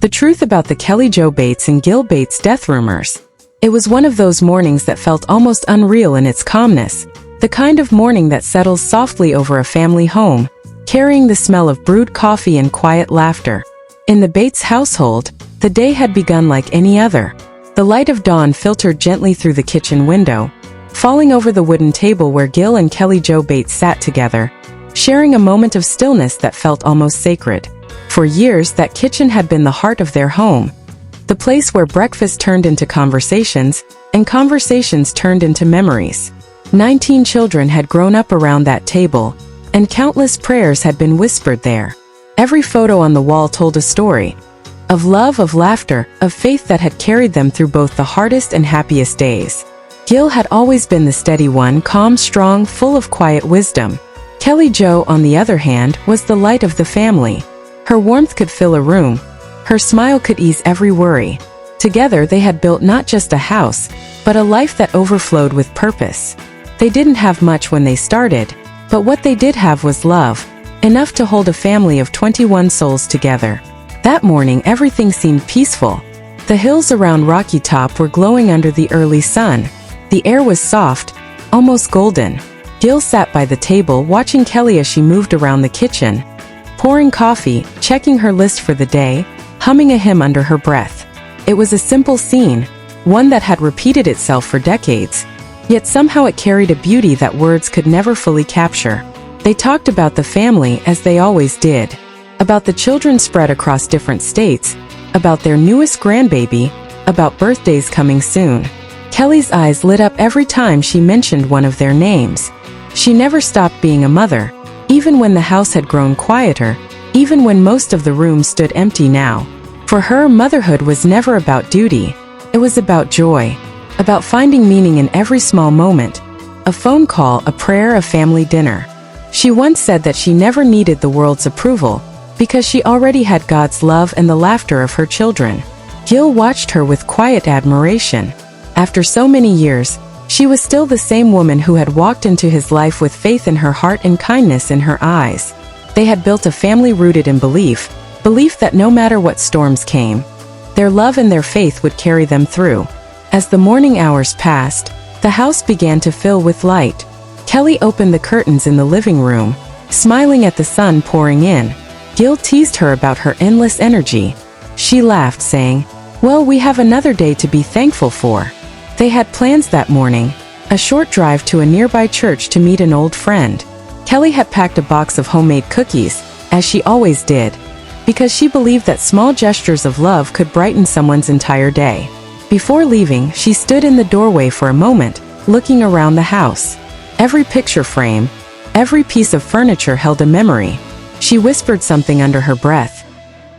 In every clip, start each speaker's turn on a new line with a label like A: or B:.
A: The truth about the Kelly Jo Bates and Gil Bates death rumors. It was one of those mornings that felt almost unreal in its calmness, the kind of morning that settles softly over a family home, carrying the smell of brewed coffee and quiet laughter. In the Bates household, the day had begun like any other. The light of dawn filtered gently through the kitchen window, falling over the wooden table where Gil and Kelly Jo Bates sat together, sharing a moment of stillness that felt almost sacred. For years, that kitchen had been the heart of their home, the place where breakfast turned into conversations, and conversations turned into memories. 19 children had grown up around that table, and countless prayers had been whispered there. Every photo on the wall told a story of love, of laughter, of faith that had carried them through both the hardest and happiest days. Gil had always been the steady one, calm, strong, full of quiet wisdom. Kelly Jo, on the other hand, was the light of the family. Her warmth could fill a room. Her smile could ease every worry. Together they had built not just a house, but a life that overflowed with purpose. They didn't have much when they started, but what they did have was love, enough to hold a family of 21 souls together. That morning everything seemed peaceful. The hills around Rocky Top were glowing under the early sun. The air was soft, almost golden. Gil sat by the table watching Kelly as she moved around the kitchen, pouring coffee, checking her list for the day, humming a hymn under her breath. It was a simple scene, one that had repeated itself for decades, yet somehow it carried a beauty that words could never fully capture. They talked about the family as they always did, about the children spread across different states, about their newest grandbaby, about birthdays coming soon. Kelly's eyes lit up every time she mentioned one of their names. She never stopped being a mother, even when the house had grown quieter, even when most of the room stood empty now. For her, motherhood was never about duty. It was about joy, about finding meaning in every small moment. A phone call, a prayer, a family dinner. She once said that she never needed the world's approval, because she already had God's love and the laughter of her children. Gil watched her with quiet admiration. After so many years, she was still the same woman who had walked into his life with faith in her heart and kindness in her eyes. They had built a family rooted in belief that no matter what storms came, their love and their faith would carry them through. As the morning hours passed, the house began to fill with light. Kelly opened the curtains in the living room, smiling at the sun pouring in. Gil teased her about her endless energy. She laughed, saying, "Well, we have another day to be thankful for." They had plans that morning, a short drive to a nearby church to meet an old friend. Kelly had packed a box of homemade cookies, as she always did, because she believed that small gestures of love could brighten someone's entire day. Before leaving, she stood in the doorway for a moment, looking around the house. Every picture frame, every piece of furniture held a memory. She whispered something under her breath.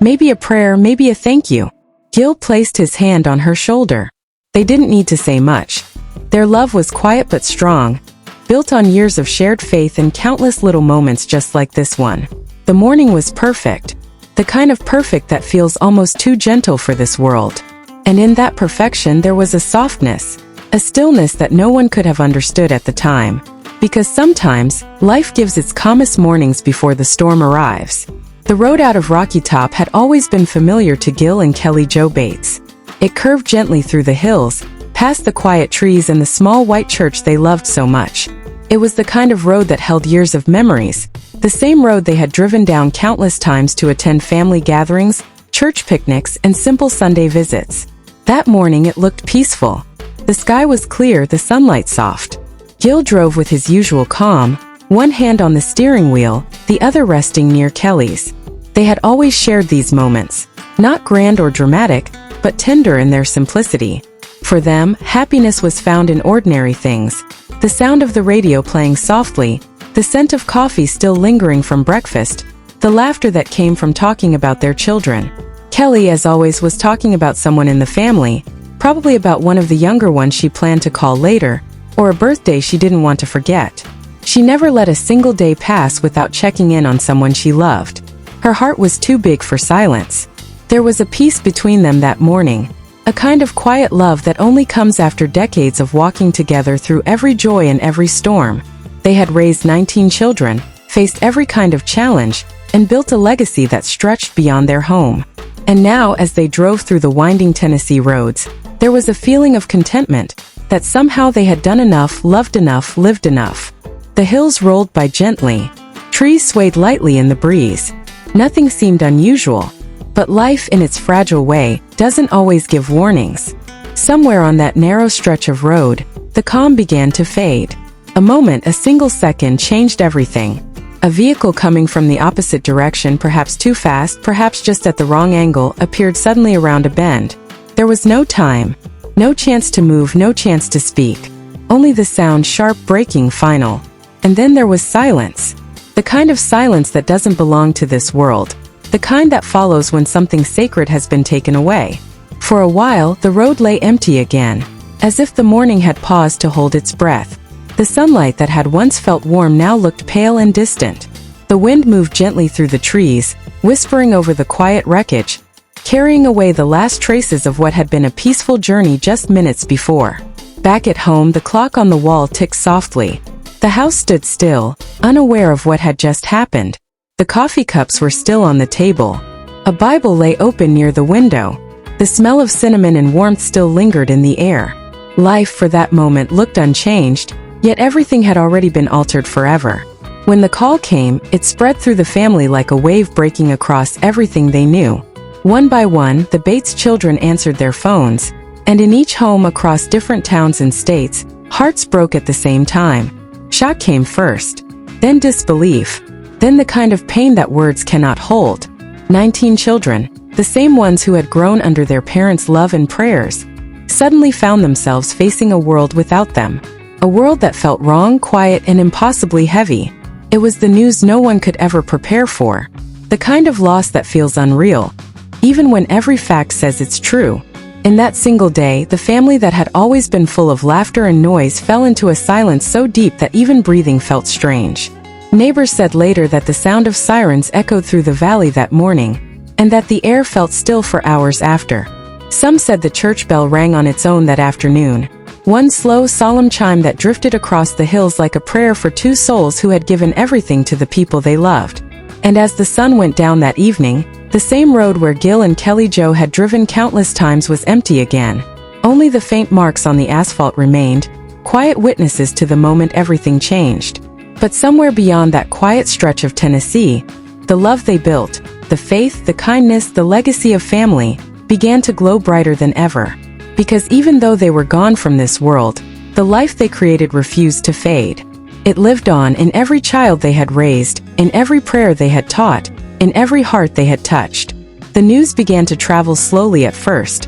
A: Maybe a prayer, maybe a thank you. Gil placed his hand on her shoulder. They didn't need to say much. Their love was quiet but strong, built on years of shared faith and countless little moments just like this one. The morning was perfect, the kind of perfect that feels almost too gentle for this world. And in that perfection there was a softness, a stillness that no one could have understood at the time. Because sometimes, life gives its calmest mornings before the storm arrives. The road out of Rocky Top had always been familiar to Gil and Kelly Jo Bates. It curved gently through the hills, past the quiet trees and the small white church they loved so much. It was the kind of road that held years of memories, the same road they had driven down countless times to attend family gatherings, church picnics, and simple Sunday visits. That morning it looked peaceful. The sky was clear, the sunlight soft. Gil drove with his usual calm, one hand on the steering wheel, the other resting near Kelly's. They had always shared these moments, not grand or dramatic, but tender in their simplicity. For them, happiness was found in ordinary things. The sound of the radio playing softly, the scent of coffee still lingering from breakfast, the laughter that came from talking about their children. Kelly, as always, was talking about someone in the family, probably about one of the younger ones she planned to call later, or a birthday she didn't want to forget. She never let a single day pass without checking in on someone she loved. Her heart was too big for silence. There was a peace between them that morning, a kind of quiet love that only comes after decades of walking together through every joy and every storm. They had raised 19 children, faced every kind of challenge, and built a legacy that stretched beyond their home. And now, as they drove through the winding Tennessee roads, there was a feeling of contentment, that somehow they had done enough, loved enough, lived enough. The hills rolled by gently. Trees swayed lightly in the breeze. Nothing seemed unusual. But life, in its fragile way, doesn't always give warnings. Somewhere on that narrow stretch of road, the calm began to fade. A moment, a single second, changed everything. A vehicle coming from the opposite direction, perhaps too fast, perhaps just at the wrong angle, appeared suddenly around a bend. There was no time. No chance to move, no chance to speak. Only the sound, sharp, breaking, final. And then there was silence. The kind of silence that doesn't belong to this world. The kind that follows when something sacred has been taken away. For a while, the road lay empty again, as if the morning had paused to hold its breath. The sunlight that had once felt warm now looked pale and distant. The wind moved gently through the trees, whispering over the quiet wreckage, carrying away the last traces of what had been a peaceful journey just minutes before. Back at home, the clock on the wall ticked softly. The house stood still, unaware of what had just happened. The coffee cups were still on the table. A Bible lay open near the window. The smell of cinnamon and warmth still lingered in the air. Life for that moment looked unchanged, yet everything had already been altered forever. When the call came, it spread through the family like a wave breaking across everything they knew. One by one, the Bates children answered their phones, and in each home across different towns and states, hearts broke at the same time. Shock came first, then disbelief, then the kind of pain that words cannot hold. 19 children, the same ones who had grown under their parents' love and prayers, suddenly found themselves facing a world without them. A world that felt wrong, quiet, and impossibly heavy. It was the news no one could ever prepare for. The kind of loss that feels unreal, even when every fact says it's true. In that single day, the family that had always been full of laughter and noise fell into a silence so deep that even breathing felt strange. Neighbors said later that the sound of sirens echoed through the valley that morning, and that the air felt still for hours after. Some said the church bell rang on its own that afternoon. One slow, solemn chime that drifted across the hills like a prayer for two souls who had given everything to the people they loved. And as the sun went down that evening, the same road where Gil and Kelly Jo had driven countless times was empty again. Only the faint marks on the asphalt remained, quiet witnesses to the moment everything changed. But somewhere beyond that quiet stretch of Tennessee, the love they built, the faith, the kindness, the legacy of family, began to glow brighter than ever. Because even though they were gone from this world, the life they created refused to fade. It lived on in every child they had raised, in every prayer they had taught, in every heart they had touched. The news began to travel slowly at first.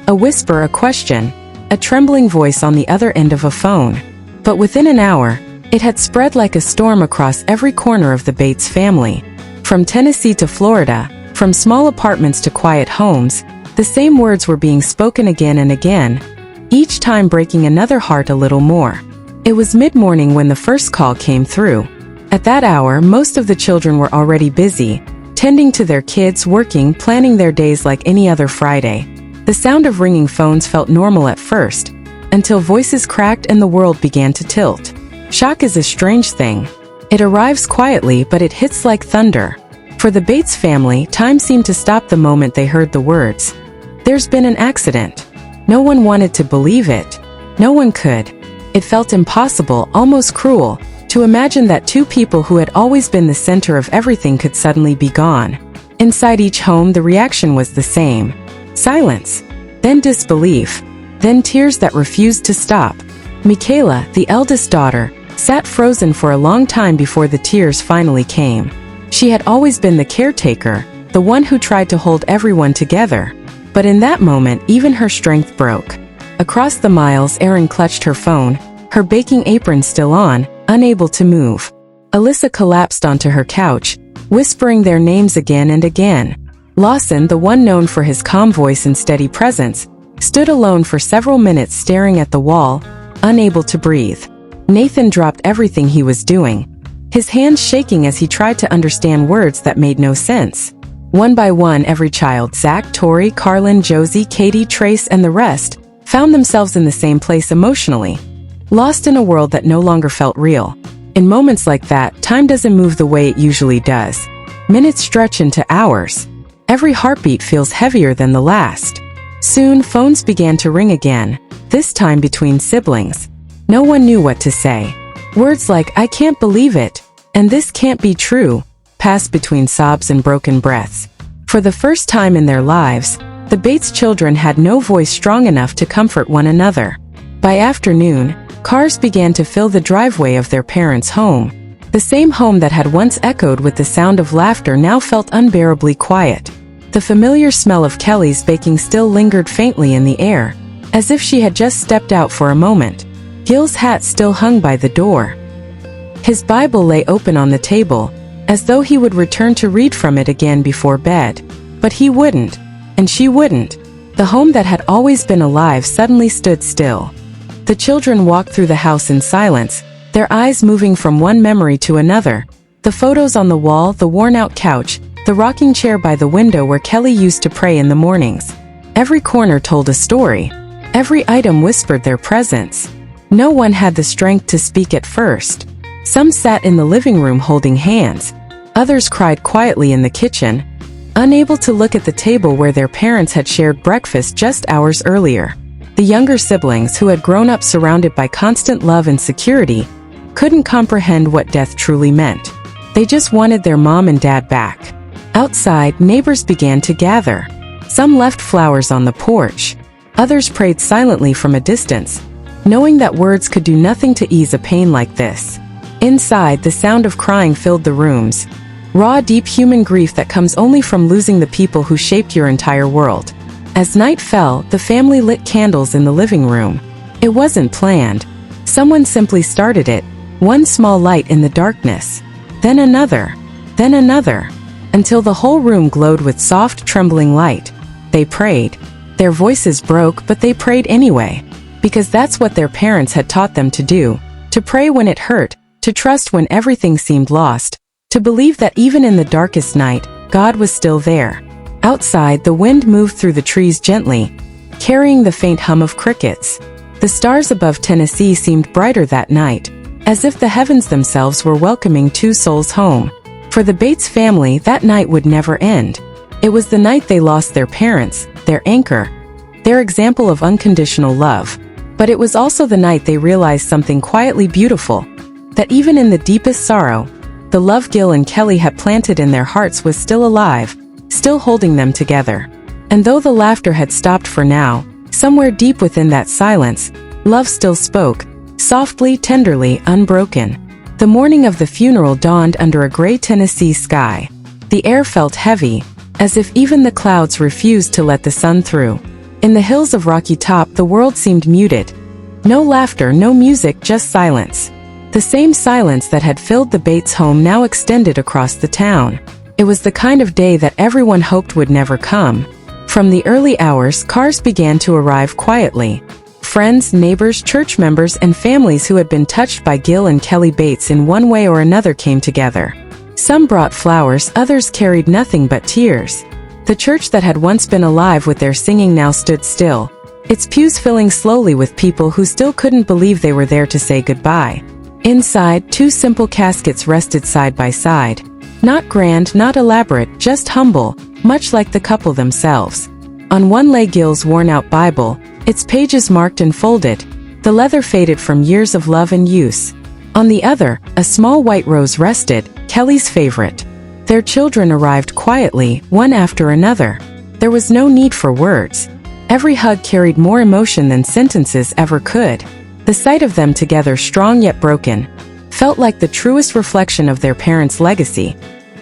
A: A whisper, a question, a trembling voice on the other end of a phone. But within an hour, it had spread like a storm across every corner of the Bates family. From Tennessee to Florida, from small apartments to quiet homes, the same words were being spoken again and again, each time breaking another heart a little more. It was mid-morning when the first call came through. At that hour, most of the children were already busy, tending to their kids, working, planning their days like any other Friday. The sound of ringing phones felt normal at first, until voices cracked and the world began to tilt. Shock is a strange thing. It arrives quietly, but it hits like thunder. For the Bates family, time seemed to stop the moment they heard the words. There's been an accident. No one wanted to believe it. No one could. It felt impossible, almost cruel, to imagine that two people who had always been the center of everything could suddenly be gone. Inside each home, the reaction was the same. Silence. Then disbelief. Then tears that refused to stop. Michaela, the eldest daughter, sat frozen for a long time before the tears finally came. She had always been the caretaker, the one who tried to hold everyone together. But in that moment, even her strength broke. Across the miles, Erin clutched her phone, her baking apron still on, unable to move. Alyssa collapsed onto her couch, whispering their names again and again. Lawson, the one known for his calm voice and steady presence, stood alone for several minutes staring at the wall, unable to breathe. Nathan dropped everything he was doing, his hands shaking as he tried to understand words that made no sense. One by one, every child, Zach, Tori, Carlin, Josie, Katie, Trace, and the rest, found themselves in the same place emotionally, lost in a world that no longer felt real. In moments like that, time doesn't move the way it usually does. Minutes stretch into hours. Every heartbeat feels heavier than the last. Soon, phones began to ring again, this time between siblings. No one knew what to say. Words like, "I can't believe it," and "this can't be true," passed between sobs and broken breaths. For the first time in their lives, the Bates children had no voice strong enough to comfort one another. By afternoon, cars began to fill the driveway of their parents' home. The same home that had once echoed with the sound of laughter now felt unbearably quiet. The familiar smell of Kelly's baking still lingered faintly in the air, as if she had just stepped out for a moment. Gil's hat still hung by the door. His Bible lay open on the table, as though he would return to read from it again before bed. But he wouldn't, and she wouldn't. The home that had always been alive suddenly stood still. The children walked through the house in silence, their eyes moving from one memory to another. The photos on the wall, the worn-out couch, the rocking chair by the window where Kelly used to pray in the mornings. Every corner told a story. Every item whispered their presence. No one had the strength to speak at first. Some sat in the living room holding hands. Others cried quietly in the kitchen, unable to look at the table where their parents had shared breakfast just hours earlier. The younger siblings, who had grown up surrounded by constant love and security, couldn't comprehend what death truly meant. They just wanted their mom and dad back. Outside, neighbors began to gather. Some left flowers on the porch. Others prayed silently from a distance, knowing that words could do nothing to ease a pain like this. Inside, the sound of crying filled the rooms. Raw, deep human grief that comes only from losing the people who shaped your entire world. As night fell, the family lit candles in the living room. It wasn't planned. Someone simply started it, one small light in the darkness. Then another, until the whole room glowed with soft, trembling light. They prayed. Their voices broke, but they prayed anyway. Because that's what their parents had taught them to do. To pray when it hurt, to trust when everything seemed lost, to believe that even in the darkest night, God was still there. Outside, the wind moved through the trees gently, carrying the faint hum of crickets. The stars above Tennessee seemed brighter that night, as if the heavens themselves were welcoming two souls home. For the Bates family, that night would never end. It was the night they lost their parents, their anchor, their example of unconditional love. But it was also the night they realized something quietly beautiful, that even in the deepest sorrow, the love Gil and Kelly had planted in their hearts was still alive, still holding them together. And though the laughter had stopped for now, somewhere deep within that silence, love still spoke, softly, tenderly, unbroken. The morning of the funeral dawned under a gray Tennessee sky. The air felt heavy, as if even the clouds refused to let the sun through. In the hills of Rocky Top, the world seemed muted. No laughter, no music, just silence. The same silence that had filled the Bates home now extended across the town. It was the kind of day that everyone hoped would never come. From the early hours, cars began to arrive quietly. Friends, neighbors, church members, and families who had been touched by Gil and Kelly Bates in one way or another came together. Some brought flowers, others carried nothing but tears. The church that had once been alive with their singing now stood still, its pews filling slowly with people who still couldn't believe they were there to say goodbye. Inside, two simple caskets rested side by side. Not grand, not elaborate, just humble, much like the couple themselves. On one lay Gil's worn-out Bible, its pages marked and folded, the leather faded from years of love and use. On the other, a small white rose rested, Kelly's favorite. Their children arrived quietly, one after another. There was no need for words. Every hug carried more emotion than sentences ever could. The sight of them together, strong yet broken, felt like the truest reflection of their parents' legacy.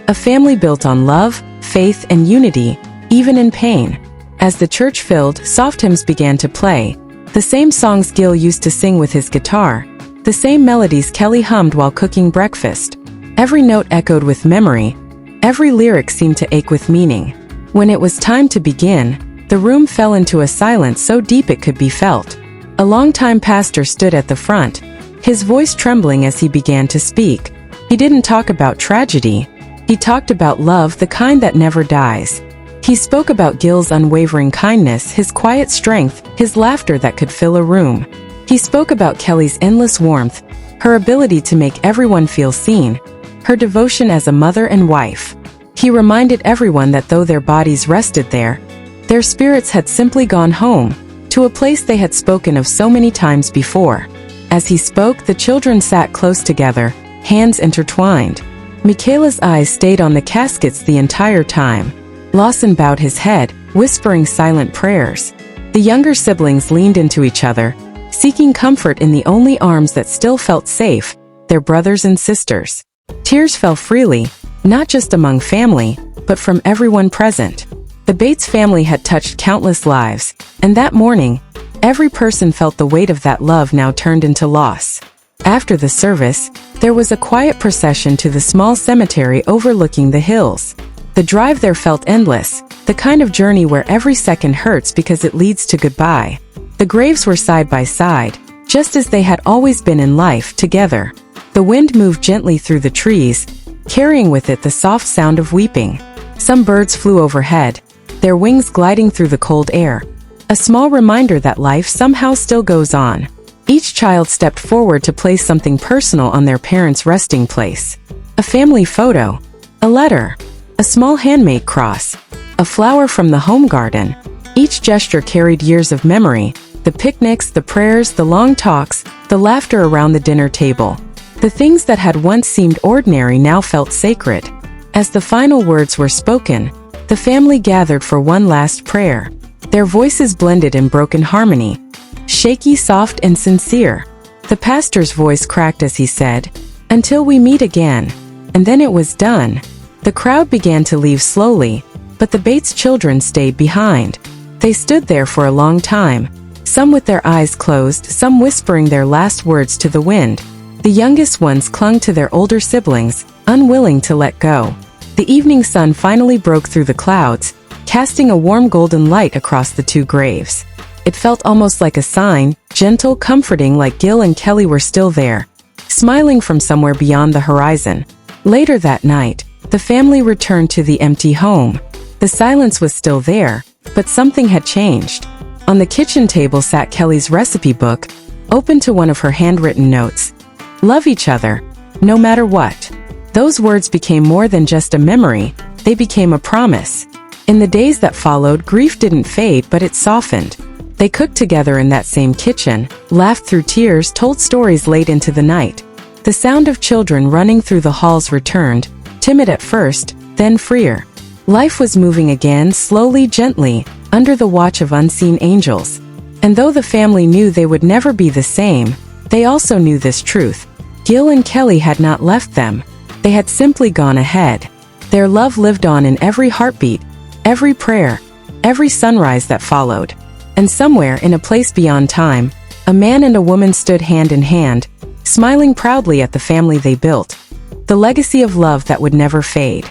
A: A family built on love, faith, and unity, even in pain. As the church filled, soft hymns began to play. The same songs Gil used to sing with his guitar. The same melodies Kelly hummed while cooking breakfast. Every note echoed with memory. Every lyric seemed to ache with meaning. When it was time to begin, the room fell into a silence so deep it could be felt. A longtime pastor stood at the front, his voice trembling as he began to speak. He didn't talk about tragedy. He talked about love, the kind that never dies. He spoke about Gil's unwavering kindness, his quiet strength, his laughter that could fill a room. He spoke about Kelly's endless warmth, her ability to make everyone feel seen, her devotion as a mother and wife. He reminded everyone that though their bodies rested there, their spirits had simply gone home, to a place they had spoken of so many times before. As he spoke, the children sat close together, hands intertwined. Michaela's eyes stayed on the caskets the entire time. Lawson bowed his head, whispering silent prayers. The younger siblings leaned into each other, seeking comfort in the only arms that still felt safe, their brothers and sisters. Tears fell freely, not just among family, but from everyone present. The Bates family had touched countless lives, and that morning, every person felt the weight of that love now turned into loss. After the service, there was a quiet procession to the small cemetery overlooking the hills. The drive there felt endless, the kind of journey where every second hurts because it leads to goodbye. The graves were side by side, just as they had always been in life, together. The wind moved gently through the trees, carrying with it the soft sound of weeping. Some birds flew overhead, their wings gliding through the cold air. A small reminder that life somehow still goes on. Each child stepped forward to place something personal on their parents' resting place. A family photo, a letter, a small handmade cross, a flower from the home garden. Each gesture carried years of memory, the picnics, the prayers, the long talks, the laughter around the dinner table. The things that had once seemed ordinary now felt sacred. As the final words were spoken, the family gathered for one last prayer. Their voices blended in broken harmony, shaky, soft, and sincere. The pastor's voice cracked as he said, "Until we meet again." And then it was done. The crowd began to leave slowly, but the Bates children stayed behind. They stood there for a long time, some with their eyes closed, some whispering their last words to the wind. The youngest ones clung to their older siblings, unwilling to let go. The evening sun finally broke through the clouds, casting a warm golden light across the two graves. It felt almost like a sign, gentle, comforting, like Gil and Kelly were still there, smiling from somewhere beyond the horizon. Later that night, the family returned to the empty home. The silence was still there, but something had changed. On the kitchen table sat Kelly's recipe book, open to one of her handwritten notes. "Love each other, no matter what." Those words became more than just a memory, they became a promise. In the days that followed, grief didn't fade, but it softened. They cooked together in that same kitchen, laughed through tears, told stories late into the night. The sound of children running through the halls returned, timid at first, then freer. Life was moving again, slowly, gently, under the watch of unseen angels. And though the family knew they would never be the same, they also knew this truth. Gil and Kelly had not left them. They had simply gone ahead. Their love lived on in every heartbeat, every prayer, every sunrise that followed. And somewhere in a place beyond time, a man and a woman stood hand in hand, smiling proudly at the family they built. The legacy of love that would never fade.